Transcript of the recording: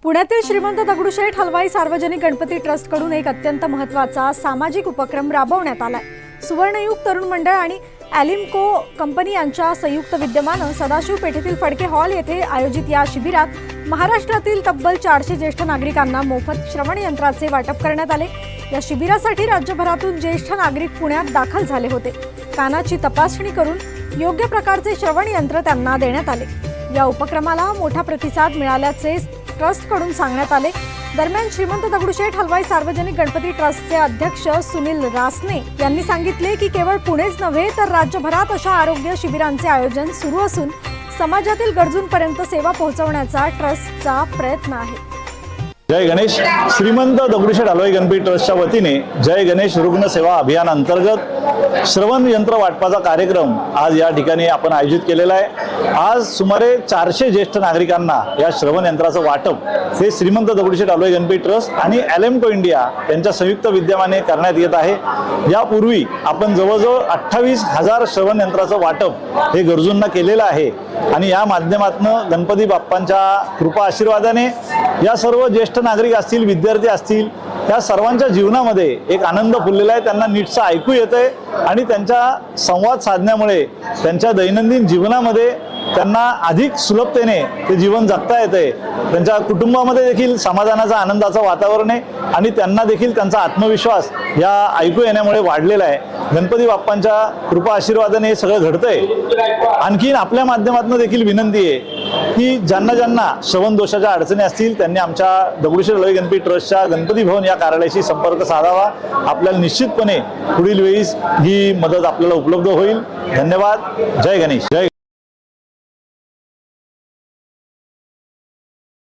पुण्यातील श्रीमंत दगडूशेठ हलवाई सार्वजनिक गणपती ट्रस्टकडून एक अत्यंत महत्त्वाचा सामाजिक उपक्रम राबवण्यात आलाय। सुवर्णयुग तरुण मंडळ आणि ॲलिम्को कंपनी यांच्या संयुक्त विद्यमानं सदाशिव पेठेतील फडके हॉल येथे आयोजित या शिबिरात महाराष्ट्रातील तब्बल 400 ज्येष्ठ नागरिकांना मोफत श्रवण यंत्राचे वाटप करण्यात आले। या शिबिरासाठी राज्यभरातून ज्येष्ठ नागरिक पुण्यात दाखल झाले होते। कानाची तपासणी करून योग्य प्रकारचे श्रवण यंत्र त्यांना देण्यात आले। या उपक्रमाला मोठा प्रतिसाद मिळाल्याचे ट्रस्टकडून सांगण्यात आले। दरम्यान श्रीमंत दगडूशेठ हलवाई सार्वजनिक गणपती ट्रस्टचे अध्यक्ष सुनील रासने यांनी सांगितले की केवळ पुणेच नव्हे तर राज्यभरात अशा आरोग्य शिबिरांचे आयोजन सुरू असून समाजातील गरजूंपर्यंत सेवा पोहोचवण्याचा ट्रस्टचा प्रयत्न आहे। जय गणेश। श्रीमंत दगडूशेठ हलवाई गणपती ट्रस्टच्या वतीने जय गणेश रुग्ण सेवा अभियान अंतर्गत श्रवण यंत्र वाटपाचा कार्यक्रम आज या ठिकाणी आपण आयोजित केलेला आहे। आज सुमारे 400 ज्येष्ठ नागरिकांना या श्रवण यंत्राचं वाटप हे श्रीमंत दगडूशेठ हलवाई गणपती ट्रस्ट आणि ॲलिम्को इंडिया यांच्या संयुक्त विद्यमाने करण्यात येत आहे। यापूर्वी आपण जवळजवळ 28,000 श्रवण यंत्राचं वाटप हे गरजूंना केलेलं आहे आणि या माध्यमातून गणपती बाप्पांच्या कृपा आशीर्वादाने या सर्व ज्येष्ठ नागरिक असतील, विद्यार्थी असतील, त्या सर्वांच्या जीवनामध्ये एक आनंद फुललेला आहे। त्यांना नीटसं ऐकू येतंय आणि त्यांच्या संवाद साधण्यामुळे त्यांच्या दैनंदिन जीवनामध्ये त्यांना अधिक सुलभतेने ते जीवन जगता येते। त्यांच्या कुटुंबामध्ये देखील समाधानाचा आनंदाचं वातावरण आहे आणि त्यांना देखील त्यांचा आत्मविश्वास या ऐकू येण्यामुळे वाढलेला आहे। गणपती बाप्पांच्या कृपा आशीर्वादाने हे सगळं घडतंय। आणखीन आपल्या माध्यमातून देखील विनंती आहे की ज्यांना श्रवण दोषाच्या अडचणी असतील त्यांनी आमच्या दगडूशेठ हलवाई गणपती ट्रस्टच्या गणपती भवन या कार्यालयाशी संपर्क साधावा। आपल्याला निश्चितपणे पुढील वेळीस ही मदत आपल्याला उपलब्ध होईल। धन्यवाद। जय गणेश। जय